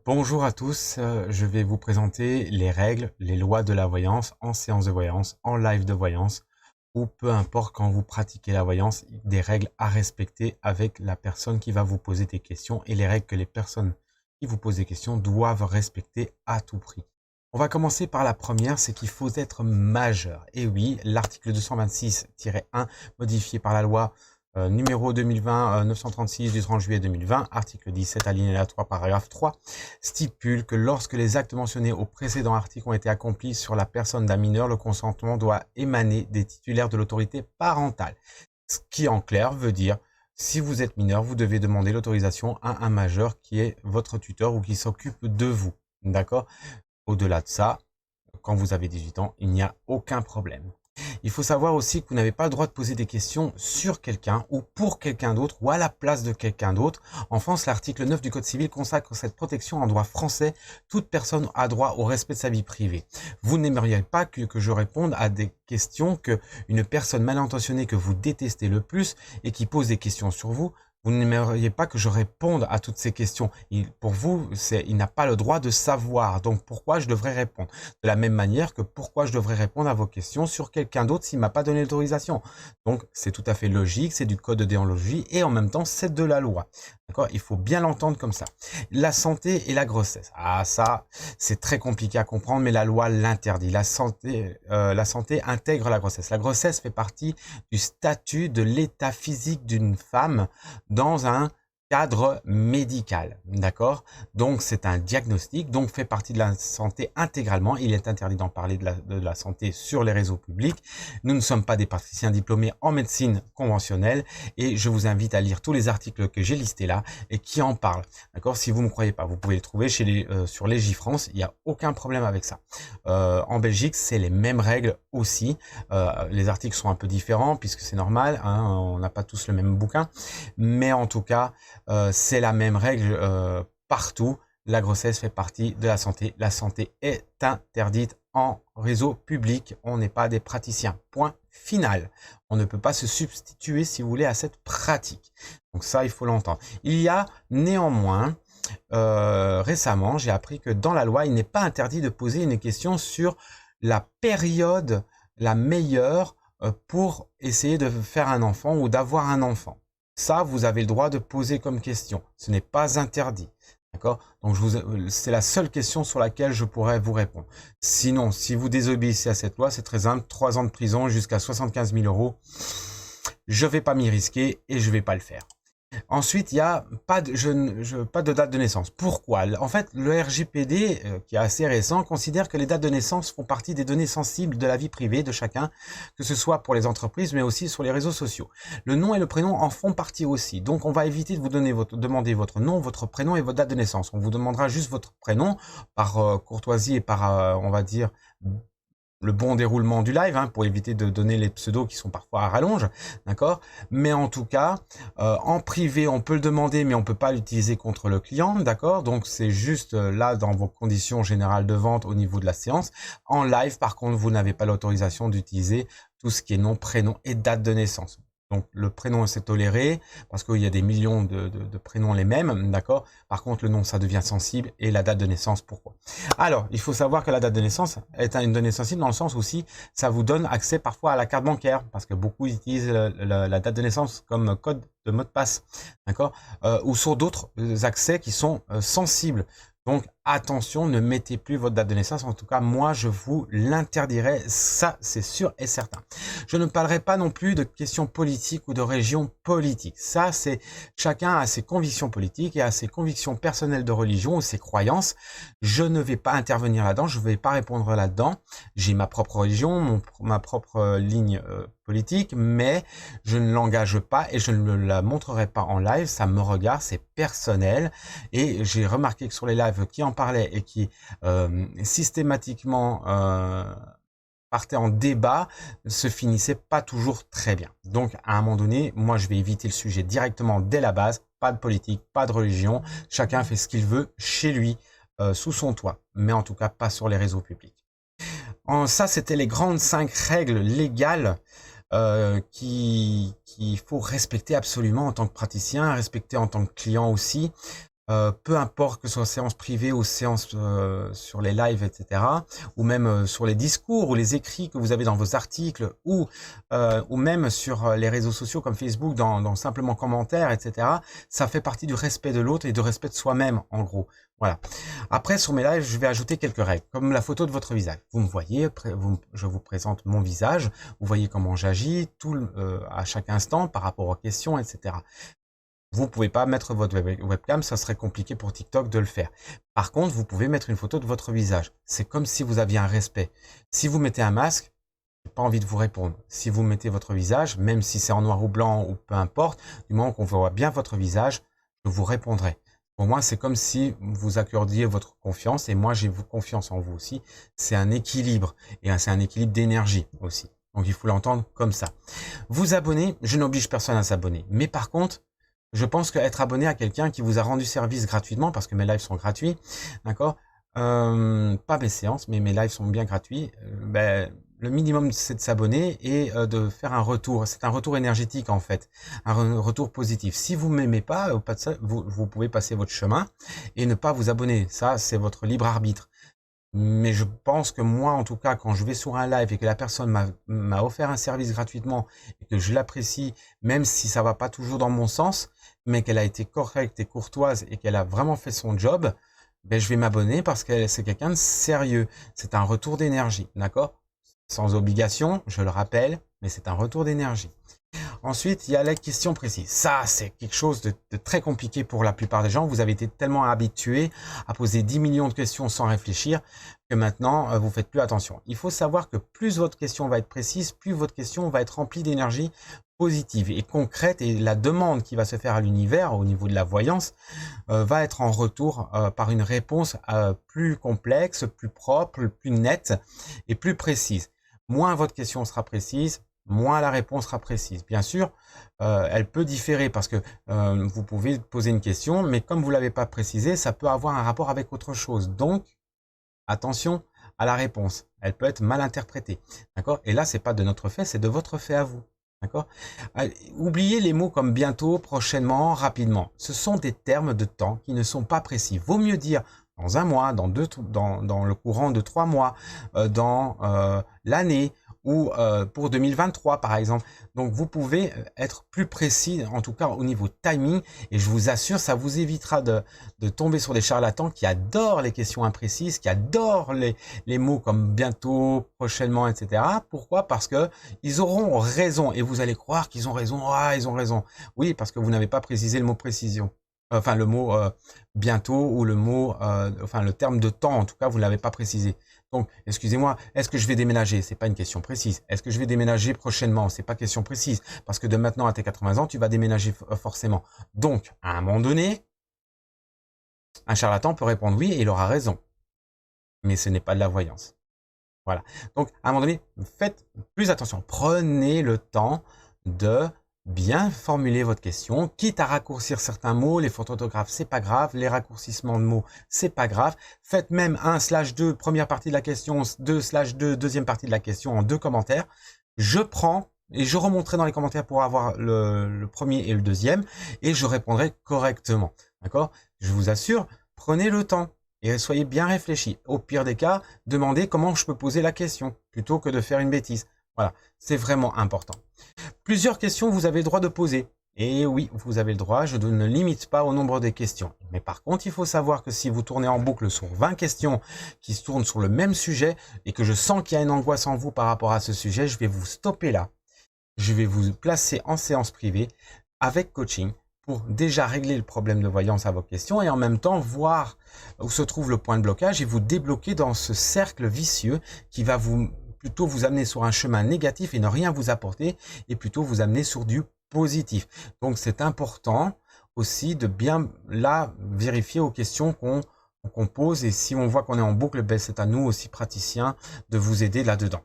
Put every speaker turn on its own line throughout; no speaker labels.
Bonjour à tous, je vais vous présenter les règles, les lois de la voyance en séance de voyance, en live de voyance, ou peu importe quand vous pratiquez la voyance, des règles à respecter avec la personne qui va vous poser des questions et les règles que les personnes qui vous posent des questions doivent respecter à tout prix. On va commencer par la première, c'est qu'il faut être majeur. Et oui, l'article 226-1 modifié par la loi numéro 2020-936 du 30 juillet 2020, article 17 alinéa 3 paragraphe 3, stipule que lorsque les actes mentionnés au précédent article ont été accomplis sur la personne d'un mineur, le consentement doit émaner des titulaires de l'autorité parentale. Ce qui en clair veut dire, si vous êtes mineur, vous devez demander l'autorisation à un majeur qui est votre tuteur ou qui s'occupe de vous. D'accord? Au-delà de ça, quand vous avez 18 ans, il n'y a aucun problème. Il faut savoir aussi que vous n'avez pas le droit de poser des questions sur quelqu'un ou pour quelqu'un d'autre ou à la place de quelqu'un d'autre. En France, l'article 9 du Code civil consacre cette protection en droit français. Toute personne a droit au respect de sa vie privée. Vous n'aimeriez pas que je réponde à des questions que une personne mal intentionnée que vous détestez le plus et qui pose des questions sur vous. Vous n'aimeriez pas que je réponde à toutes ces questions. Pour vous, il n'a pas le droit de savoir. Donc, pourquoi je devrais répondre? De la même manière que pourquoi je devrais répondre à vos questions sur quelqu'un d'autre s'il m'a pas donné l'autorisation. Donc, c'est tout à fait logique, c'est du code de déontologie et en même temps, c'est de la loi. D'accord? Il faut bien l'entendre comme ça. La santé et la grossesse. Ah, ça, c'est très compliqué à comprendre, mais la loi l'interdit. La santé intègre la grossesse. La grossesse fait partie du statut de l'état physique d'une femme dans un cadre médical, d'accord? Donc, c'est un diagnostic, donc fait partie de la santé intégralement. Il est interdit d'en parler de la santé sur les réseaux publics. Nous ne sommes pas des praticiens diplômés en médecine conventionnelle et je vous invite à lire tous les articles que j'ai listés là et qui en parlent, d'accord? Si vous ne me croyez pas, vous pouvez le trouver sur Légifrance, il n'y a aucun problème avec ça. En Belgique, c'est les mêmes règles aussi. Les articles sont un peu différents puisque c'est normal, hein, on n'a pas tous le même bouquin, mais en tout cas, c'est la même règle partout. La grossesse fait partie de la santé. La santé est interdite en réseau public. On n'est pas des praticiens. Point final. On ne peut pas se substituer, si vous voulez, à cette pratique. Donc ça, il faut l'entendre. Il y a néanmoins, récemment, j'ai appris que dans la loi, il n'est pas interdit de poser une question sur la période la meilleure pour essayer de faire un enfant ou d'avoir un enfant. Ça, vous avez le droit de poser comme question. Ce n'est pas interdit. D'accord? Donc, c'est la seule question sur laquelle je pourrais vous répondre. Sinon, si vous désobéissez à cette loi, c'est très simple. 3 ans de prison jusqu'à 75 000 euros. Je vais pas m'y risquer et je vais pas le faire. Ensuite, il y a pas de date de naissance. Pourquoi? En fait, le RGPD, qui est assez récent, considère que les dates de naissance font partie des données sensibles de la vie privée de chacun, que ce soit pour les entreprises, mais aussi sur les réseaux sociaux. Le nom et le prénom en font partie aussi. Donc, on va éviter de vous demander votre nom, votre prénom et votre date de naissance. On vous demandera juste votre prénom par courtoisie et par, on va dire, le bon déroulement du live, hein, pour éviter de donner les pseudos qui sont parfois à rallonge, d'accord? Mais en tout cas, en privé, on peut le demander, mais on peut pas l'utiliser contre le client, d'accord? Donc c'est juste là dans vos conditions générales de vente au niveau de la séance. En live, par contre, vous n'avez pas l'autorisation d'utiliser tout ce qui est nom, prénom et date de naissance. Donc le prénom c'est toléré parce qu'il y a des millions de prénoms les mêmes, d'accord? Par contre le nom ça devient sensible et la date de naissance pourquoi? Alors il faut savoir que la date de naissance est une donnée sensible dans le sens aussi ça vous donne accès parfois à la carte bancaire parce que beaucoup utilisent la date de naissance comme code de mot de passe, d'accord? Ou sur d'autres accès qui sont sensibles. Donc attention, ne mettez plus votre date de naissance. En tout cas, moi, je vous l'interdirai. Ça, c'est sûr et certain. Je ne parlerai pas non plus de questions politiques ou de régions politiques. Ça, c'est chacun a ses convictions politiques et a ses convictions personnelles de religion ou ses croyances. Je ne vais pas intervenir là-dedans. Je ne vais pas répondre là-dedans. J'ai ma propre religion, ma propre ligne politique, mais je ne l'engage pas et je ne la montrerai pas en live. Ça me regarde, c'est personnel. Et j'ai remarqué que sur les lives qui en parlaient et qui systématiquement partaient en débat, se finissaient pas toujours très bien. Donc, à un moment donné, moi, je vais éviter le sujet directement dès la base. Pas de politique, pas de religion. Chacun fait ce qu'il veut chez lui, sous son toit. Mais en tout cas, pas sur les réseaux publics. Ça, c'était les grandes 5 règles légales qu'il faut respecter absolument en tant que praticien, respecter en tant que client aussi. peu importe que ce soit séance privée ou séance sur les lives, etc., ou même sur les discours ou les écrits que vous avez dans vos articles, ou même sur les réseaux sociaux comme Facebook, dans simplement commentaires, etc., ça fait partie du respect de l'autre et du respect de soi-même, en gros. Voilà. Après, sur mes lives, je vais ajouter quelques règles, comme la photo de votre visage. Vous me voyez, je vous présente mon visage, vous voyez comment j'agis à chaque instant par rapport aux questions, etc. Vous pouvez pas mettre votre webcam, ça serait compliqué pour TikTok de le faire. Par contre, vous pouvez mettre une photo de votre visage. C'est comme si vous aviez un respect. Si vous mettez un masque, j'ai pas envie de vous répondre. Si vous mettez votre visage, même si c'est en noir ou blanc ou peu importe, du moment qu'on voit bien votre visage, je vous répondrai. Pour moi, c'est comme si vous accordiez votre confiance et moi, j'ai confiance en vous aussi. C'est un équilibre et c'est un équilibre d'énergie aussi. Donc, il faut l'entendre comme ça. Vous abonner, je n'oblige personne à s'abonner. Mais par contre, je pense qu'être abonné à quelqu'un qui vous a rendu service gratuitement, parce que mes lives sont gratuits, d'accord, pas mes séances, mais mes lives sont bien gratuits, le minimum c'est de s'abonner et de faire un retour. C'est un retour énergétique en fait, un retour positif. Si vous m'aimez pas, vous pouvez passer votre chemin et ne pas vous abonner. Ça, c'est votre libre arbitre. Mais je pense que moi, en tout cas, quand je vais sur un live et que la personne m'a offert un service gratuitement et que je l'apprécie, même si ça va pas toujours dans mon sens, mais qu'elle a été correcte et courtoise et qu'elle a vraiment fait son job, ben je vais m'abonner parce que c'est quelqu'un de sérieux. C'est un retour d'énergie, d'accord? Sans obligation, je le rappelle, mais c'est un retour d'énergie. Ensuite, il y a la question précise. Ça, c'est quelque chose de très compliqué pour la plupart des gens. Vous avez été tellement habitués à poser 10 millions de questions sans réfléchir que maintenant, vous faites plus attention. Il faut savoir que plus votre question va être précise, plus votre question va être remplie d'énergie positive et concrète, et la demande qui va se faire à l'univers au niveau de la voyance va être en retour par une réponse plus complexe, plus propre, plus nette et plus précise. Moins votre question sera précise, moins la réponse sera précise. Bien sûr, elle peut différer parce que vous pouvez poser une question, mais comme vous l'avez pas précisé, ça peut avoir un rapport avec autre chose. Donc, attention à la réponse. Elle peut être mal interprétée. D'accord? Et là, c'est pas de notre fait, c'est de votre fait à vous. D'accord? Oubliez les mots comme bientôt, prochainement, rapidement. Ce sont des termes de temps qui ne sont pas précis. Vaut mieux dire dans un mois, dans le courant de 3 mois, dans l'année, ou pour 2023 par exemple. Donc vous pouvez être plus précis, en tout cas au niveau timing, et je vous assure, ça vous évitera de tomber sur des charlatans qui adorent les questions imprécises, qui adorent les mots comme bientôt, prochainement, etc. Pourquoi? Parce que ils auront raison, et vous allez croire qu'ils ont raison. Ah, ils ont raison. Oui, parce que vous n'avez pas précisé le mot précision. Enfin, le mot bientôt, ou le mot, le terme de temps, en tout cas, vous ne l'avez pas précisé. Donc, excusez-moi, est-ce que je vais déménager? C'est pas une question précise. Est-ce que je vais déménager prochainement? C'est pas question précise. Parce que de maintenant à tes 80 ans, tu vas déménager forcément. Donc, à un moment donné, un charlatan peut répondre oui et il aura raison. Mais ce n'est pas de la voyance. Voilà. Donc, à un moment donné, faites plus attention. Prenez le temps de bien formuler votre question, quitte à raccourcir certains mots. Les fautes d'orthographe, c'est pas grave. Les raccourcissements de mots, c'est pas grave. Faites même 1/2, première partie de la question, 2/2, deuxième partie de la question en 2 commentaires. Je prends et je remonterai dans les commentaires pour avoir le premier et le deuxième, et je répondrai correctement. D'accord? Je vous assure, prenez le temps et soyez bien réfléchis. Au pire des cas, demandez comment je peux poser la question plutôt que de faire une bêtise. Voilà, c'est vraiment important. Plusieurs questions vous avez le droit de poser. Et oui, vous avez le droit, je ne limite pas au nombre des questions. Mais par contre, il faut savoir que si vous tournez en boucle sur 20 questions qui se tournent sur le même sujet et que je sens qu'il y a une angoisse en vous par rapport à ce sujet, je vais vous stopper là. Je vais vous placer en séance privée avec coaching pour déjà régler le problème de voyance à vos questions et en même temps voir où se trouve le point de blocage et vous débloquer dans ce cercle vicieux qui va plutôt vous amener sur un chemin négatif et ne rien vous apporter, et plutôt vous amener sur du positif. Donc c'est important aussi de bien là vérifier aux questions qu'on pose, et si on voit qu'on est en boucle, ben c'est à nous aussi praticiens de vous aider là-dedans.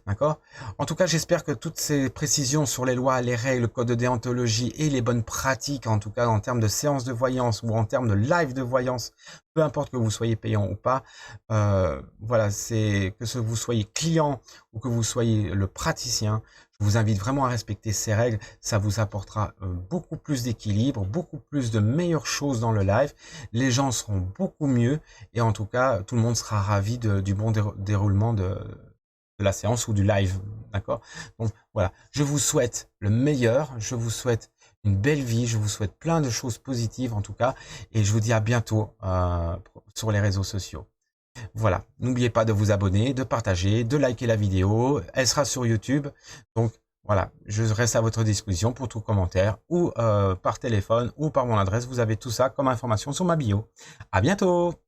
D'accord? En tout cas, j'espère que toutes ces précisions sur les lois, les règles, le code de déontologie et les bonnes pratiques, en tout cas en termes de séance de voyance ou en termes de live de voyance, peu importe que vous soyez payant ou pas, voilà, c'est que vous soyez client ou que vous soyez le praticien, Je vous invite vraiment à respecter ces règles. Ça vous apportera beaucoup plus d'équilibre, beaucoup plus de meilleures choses dans le live. Les gens seront beaucoup mieux et en tout cas, tout le monde sera ravi du bon déroulement de la séance ou du live. D'accord? Donc voilà, je vous souhaite le meilleur. Je vous souhaite une belle vie. Je vous souhaite plein de choses positives en tout cas. Et je vous dis à bientôt sur les réseaux sociaux. Voilà, n'oubliez pas de vous abonner, de partager, de liker la vidéo. Elle sera sur YouTube. Donc voilà, je reste à votre disposition pour tout commentaire ou par téléphone ou par mon adresse. Vous avez tout ça comme information sur ma bio. À bientôt!